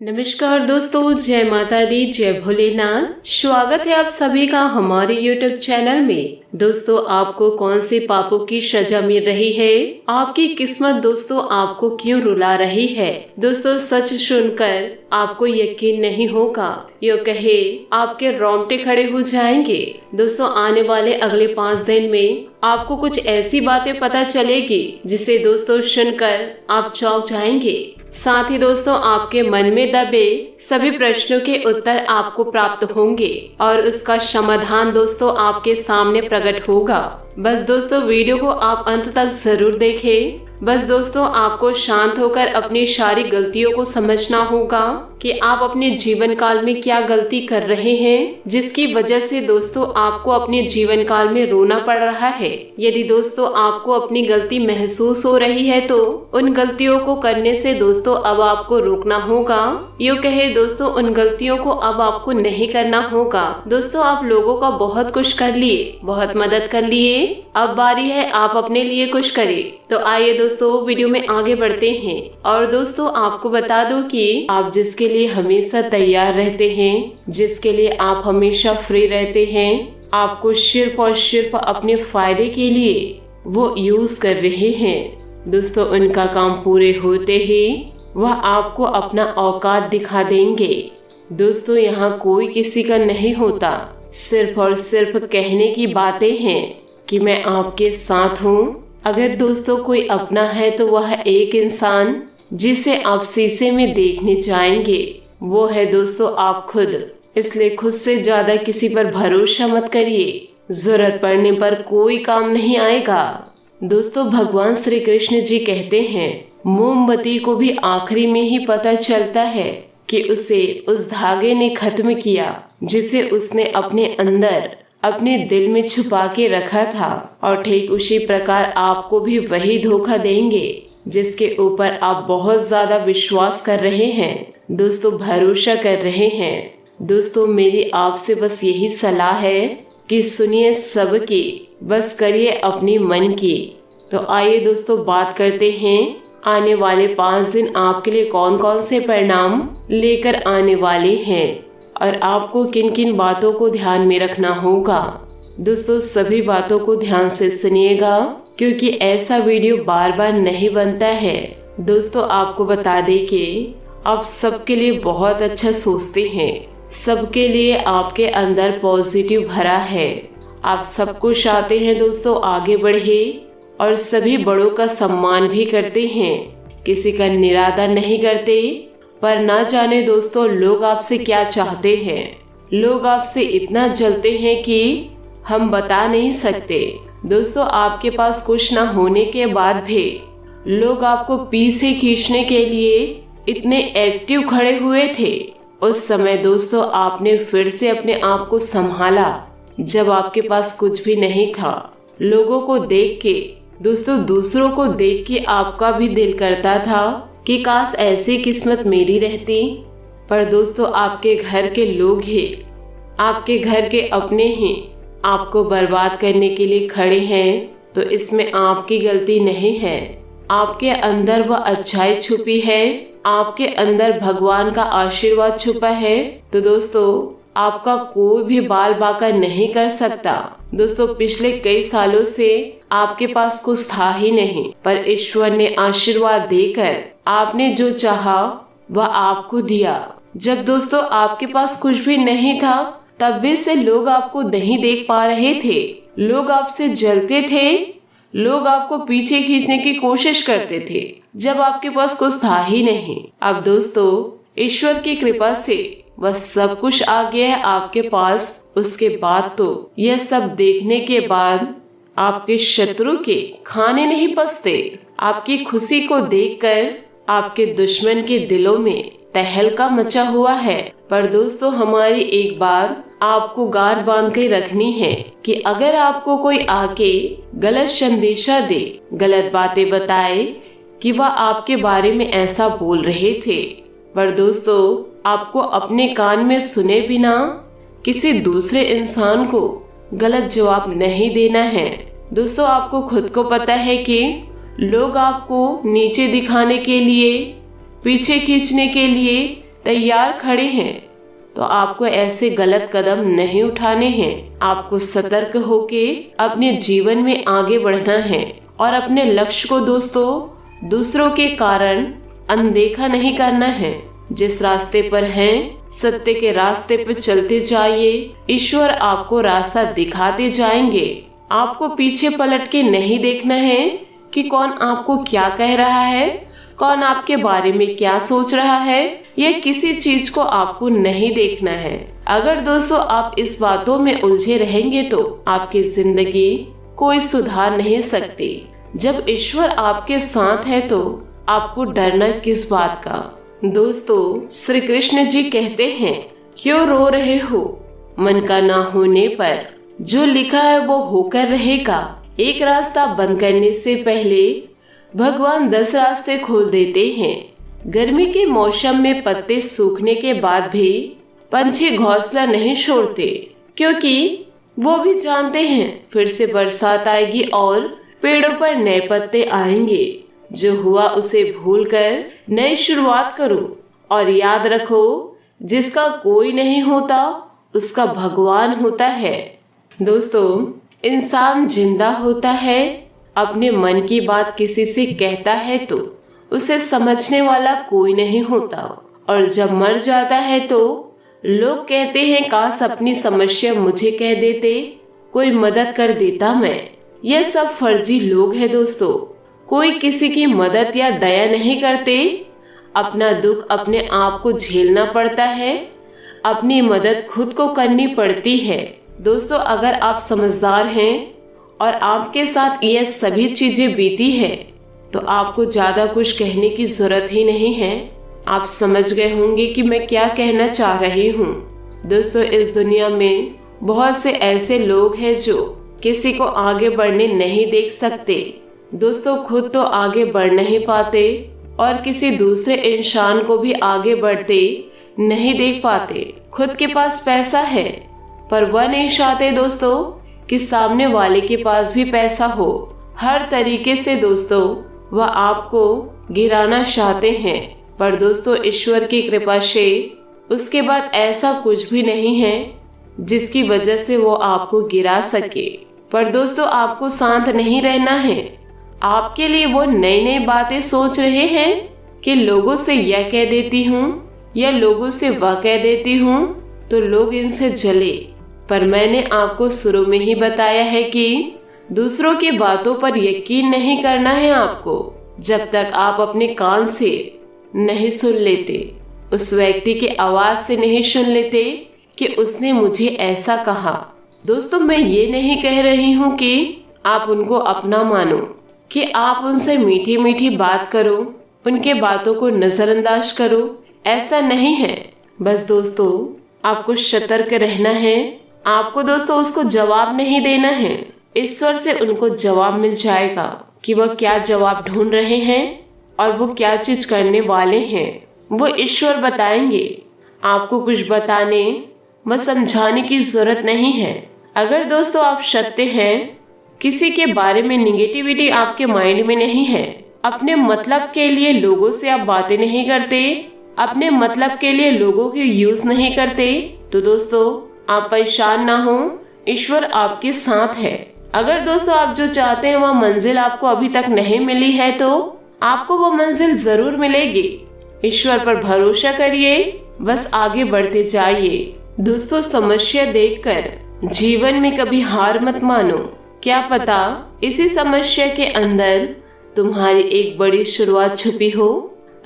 नमस्कार दोस्तों, जय माता दी, जय भोलेनाथ। स्वागत है आप सभी का हमारे YouTube चैनल में। दोस्तों, आपको कौन से पापों की सजा मिल रही है? आपकी किस्मत दोस्तों आपको क्यों रुला रही है? दोस्तों, सच सुनकर आपको यकीन नहीं होगा, यो कहे आपके रोंगटे खड़े हो जाएंगे। दोस्तों, आने वाले अगले 5 दिन में आपको कुछ ऐसी बातें पता चलेगी जिसे दोस्तों सुनकर आप चौंक जाएंगे। साथ ही दोस्तों, आपके मन में दबे सभी प्रश्नों के उत्तर आपको प्राप्त होंगे और उसका समाधान दोस्तों आपके सामने प्रकट होगा। बस दोस्तों, वीडियो को आप अंत तक जरूर देखें। बस दोस्तों, आपको शांत होकर अपनी सारी गलतियों को समझना होगा कि आप अपने जीवन काल में क्या गलती कर रहे हैं, जिसकी वजह से दोस्तों आपको अपने जीवन काल में रोना पड़ रहा है। यदि दोस्तों आपको अपनी गलती महसूस हो रही है तो उन गलतियों को करने से दोस्तों अब आपको रोकना होगा। यूँ कहे दोस्तों, उन गलतियों को अब आपको नहीं करना होगा। दोस्तों, आप लोगों का बहुत कुछ कर लिए, बहुत मदद कर लिए, अब बारी है आप अपने लिए कुछ करें। तो आइए दोस्तों वीडियो में आगे बढ़ते हैं। और दोस्तों, आपको बता दूं कि आप जिसके लिए हमेशा तैयार रहते हैं, जिसके लिए आप हमेशा फ्री रहते हैं, आपको सिर्फ और सिर्फ अपने फायदे के लिए वो यूज कर रहे हैं। दोस्तों, उनका काम पूरे होते ही वह आपको अपना औकात दिखा देंगे। दोस्तों, यहाँ कोई किसी का नहीं होता, सिर्फ और सिर्फ कहने की बातें हैं कि मैं आपके साथ हूँ। अगर दोस्तों कोई अपना है तो वह एक इंसान जिसे आप शीशे में देखने जाएंगे, वो है दोस्तों आप खुद। इसलिए खुद से ज्यादा किसी पर भरोसा मत करिए, जरूरत पड़ने पर कोई काम नहीं आएगा। दोस्तों, भगवान श्री कृष्ण जी कहते हैं, मोमबत्ती को भी आखिरी में ही पता चलता है कि उसे उस धागे ने खत्म किया जिसे उसने अपने अंदर अपने दिल में छुपा के रखा था। और ठीक उसी प्रकार आपको भी वही धोखा देंगे जिसके ऊपर आप बहुत ज्यादा विश्वास कर रहे हैं, दोस्तों भरोसा कर रहे हैं। दोस्तों, मेरी आपसे बस यही सलाह है कि सुनिए सबकी, बस करिए अपनी मन की। तो आइए दोस्तों बात करते हैं आने वाले 5 दिन आपके लिए कौन कौन से परिणाम लेकर आने वाले हैं और आपको किन किन बातों को ध्यान में रखना होगा। दोस्तों, सभी बातों को ध्यान से सुनिएगा क्योंकि ऐसा वीडियो बार बार नहीं बनता है। दोस्तों, आपको बता दें कि आप सबके लिए बहुत अच्छा सोचते हैं, सबके लिए आपके अंदर पॉजिटिव भरा है। आप सब कुछ चाहते हैं दोस्तों आगे बढ़े और सभी बड़ों का सम्मान भी करते हैं, किसी का निरादर नहीं करते। पर ना जाने दोस्तों लोग आपसे क्या चाहते हैं। लोग आपसे इतना जलते हैं कि हम बता नहीं सकते। दोस्तों, आपके पास कुछ ना होने के बाद भी लोग आपको पीछे खींचने के लिए इतने एक्टिव खड़े हुए थे। उस समय दोस्तों आपने फिर से अपने आप को संभाला जब आपके पास कुछ भी नहीं था। लोगों को देख के दोस्तों, दूसरों को देख के आपका भी दिल करता था कि काश ऐसी किस्मत मेरी रहती। पर दोस्तों, आपके घर के लोग ही, आपके घर के अपने ही आपको बर्बाद करने के लिए खड़े हैं। तो इसमें आपकी गलती नहीं है, आपके अंदर वह अच्छाई छुपी है, आपके अंदर भगवान का आशीर्वाद छुपा है। तो दोस्तों, आपका कोई भी बाल बाका नहीं कर सकता। दोस्तों, पिछले कई सालों से आपके पास कुछ था ही नहीं, पर ईश्वर ने आशीर्वाद देकर आपने जो चाहा वह आपको दिया। जब दोस्तों आपके पास कुछ भी नहीं था तब भी से लोग आपको नहीं देख पा रहे थे, लोग आपसे जलते थे, लोग आपको पीछे खींचने की कोशिश करते थे जब आपके पास कुछ था ही नहीं। अब दोस्तों ईश्वर की कृपा से वह सब कुछ आ गया है आपके पास। उसके बाद तो यह सब देखने के बाद आपके शत्रु के खाने नहीं पचते। आपकी खुशी को देखकर आपके दुश्मन के दिलों में तहलका मचा हुआ है। पर दोस्तों, हमारी एक बात आपको गांठ बांध के रखनी है कि अगर आपको कोई आके गलत संदेशा दे, गलत बातें बताए कि वह आपके बारे में ऐसा बोल रहे थे, पर दोस्तों आपको अपने कान में सुने बिना किसी दूसरे इंसान को गलत जवाब नहीं देना है। दोस्तों, आपको खुद को पता है कि लोग आपको नीचे दिखाने के लिए, पीछे खींचने के लिए तैयार खड़े हैं, तो आपको ऐसे गलत कदम नहीं उठाने हैं। आपको सतर्क होके अपने जीवन में आगे बढ़ना है और अपने लक्ष्य को दोस्तों दूसरों के कारण अनदेखा नहीं करना है। जिस रास्ते पर हैं, सत्य के रास्ते पर चलते जाइए। ईश्वर आपको रास्ता दिखाते जाएंगे। आपको पीछे पलट के नहीं देखना है कि कौन आपको क्या कह रहा है, कौन आपके बारे में क्या सोच रहा है। यह किसी चीज को आपको नहीं देखना है। अगर दोस्तों आप इस बातों में उलझे रहेंगे तो आपकी जिंदगी कोई सुधार नहीं सकती। जब ईश्वर आपके साथ है तो आपको डरना किस बात का। दोस्तों श्री कृष्ण जी कहते हैं, क्यों रो रहे हो मन का ना होने पर, जो लिखा है वो होकर रहेगा। एक रास्ता बंद करने से पहले भगवान 10 रास्ते खोल देते हैं। गर्मी के मौसम में पत्ते सूखने के बाद भी पंछी घोंसला नहीं छोड़ते, क्योंकि वो भी जानते हैं फिर से बरसात आएगी और पेड़ों पर नए पत्ते आएंगे। जो हुआ उसे भूलकर नई शुरुआत करो और याद रखो, जिसका कोई नहीं होता उसका भगवान होता है। दोस्तों इंसान जिंदा होता है, अपने मन की बात किसी से कहता है तो उसे समझने वाला कोई नहीं होता, और जब मर जाता है तो लोग कहते हैं काश अपनी समस्या मुझे कह देते, कोई मदद कर देता मैं। यह सब फर्जी लोग हैं दोस्तों। कोई किसी की मदद या दया नहीं करते। अपना दुख अपने आप को झेलना पड़ता है। अपनी मदद खुद को करनी पड़ती है। दोस्तों अगर आप समझदार हैं और आपके साथ यह सभी चीजें बीती है तो आपको ज्यादा कुछ कहने की जरूरत ही नहीं है। आप समझ गए होंगे कि मैं क्या कहना चाह रही हूँ। दोस्तों इस दुनिया में बहुत से ऐसे लोग हैं जो किसी को आगे बढ़ने नहीं देख सकते। दोस्तों खुद तो आगे बढ़ नहीं पाते और किसी दूसरे इंसान को भी आगे बढ़ते नहीं देख पाते। खुद के पास पैसा है पर वह नहीं चाहते दोस्तों कि सामने वाले के पास भी पैसा हो। हर तरीके से दोस्तों वह आपको गिराना चाहते हैं, पर दोस्तों ईश्वर की कृपा से उसके बाद ऐसा कुछ भी नहीं है जिसकी वजह से वो आपको गिरा सके। पर दोस्तों आपको शांत नहीं रहना है। आपके लिए वो नई नई बातें सोच रहे हैं कि लोगों से यह कह देती हूँ या लोगों से वह कह देती हूँ तो लोग इनसे जले। पर मैंने आपको शुरू में ही बताया है कि दूसरों की बातों पर यकीन नहीं करना है आपको, जब तक आप अपने कान से नहीं सुन लेते, उस व्यक्ति की आवाज से नहीं सुन लेते कि उसने मुझे ऐसा कहा। दोस्तों मैं ये नहीं कह रही हूँ कि आप उनको अपना मानो, कि आप उनसे मीठी मीठी बात करो, उनके बातों को नजरअंदाज करो, ऐसा नहीं है। बस दोस्तों आपको सतर्क रहना है। आपको दोस्तों उसको जवाब नहीं देना है। ईश्वर से उनको जवाब मिल जाएगा कि वह क्या जवाब ढूंढ रहे हैं और वो क्या चीज करने वाले हैं, वो ईश्वर बताएंगे। आपको कुछ बताने व समझाने की जरूरत नहीं है। अगर दोस्तों आप सत्य हैं, किसी के बारे में निगेटिविटी आपके माइंड में नहीं है, अपने मतलब के लिए लोगों से आप बातें नहीं करते, अपने मतलब के लिए लोगों के यूज नहीं करते, तो दोस्तों आप परेशान ना हो, ईश्वर आपके साथ है। अगर दोस्तों आप जो चाहते हैं वह मंजिल आपको अभी तक नहीं मिली है तो आपको वो मंजिल जरूर मिलेगी। ईश्वर पर भरोसा करिए, बस आगे बढ़ते जाइए। दोस्तों समस्या देखकर जीवन में कभी हार मत मानो। क्या पता इसी समस्या के अंदर तुम्हारी एक बड़ी शुरुआत छुपी हो।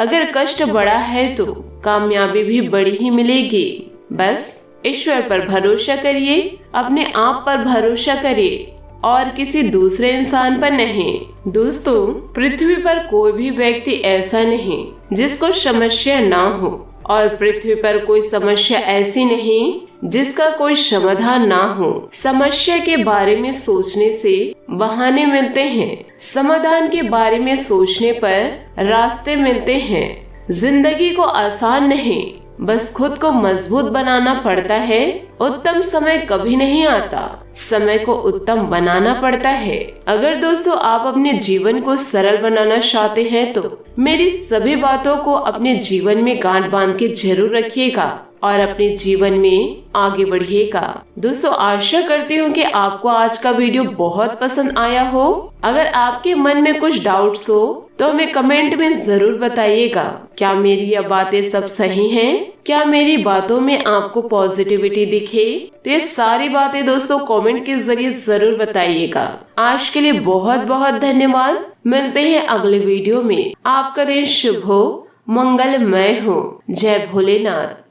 अगर कष्ट बड़ा है तो कामयाबी भी बड़ी ही मिलेगी। बस ईश्वर पर भरोसा करिए, अपने आप पर भरोसा करिए और किसी दूसरे इंसान पर नहीं। दोस्तों पृथ्वी पर कोई भी व्यक्ति ऐसा नहीं जिसको समस्या ना हो, और पृथ्वी पर कोई समस्या ऐसी नहीं जिसका कोई समाधान ना हो। समस्या के बारे में सोचने से बहाने मिलते हैं, समाधान के बारे में सोचने पर रास्ते मिलते हैं। जिंदगी को आसान नहीं बस खुद को मजबूत बनाना पड़ता है। उत्तम समय कभी नहीं आता, समय को उत्तम बनाना पड़ता है। अगर दोस्तों आप अपने जीवन को सरल बनाना चाहते हैं तो मेरी सभी बातों को अपने जीवन में गांठ बांध के जरूर रखिएगा और अपने जीवन में आगे बढ़िएगा। दोस्तों आशा करती हूँ कि आपको आज का वीडियो बहुत पसंद आया हो। अगर आपके मन में कुछ डाउट्स हो तो हमें कमेंट में जरूर बताइएगा। क्या मेरी यह बातें सब सही हैं? क्या मेरी बातों में आपको पॉजिटिविटी दिखे? तो ये सारी बातें दोस्तों कमेंट के जरिए जरूर बताइएगा। आज के लिए बहुत बहुत धन्यवाद। मिलते हैं अगले वीडियो में। आपका दिन शुभ हो, मंगलमय हो। जय भोलेनाथ।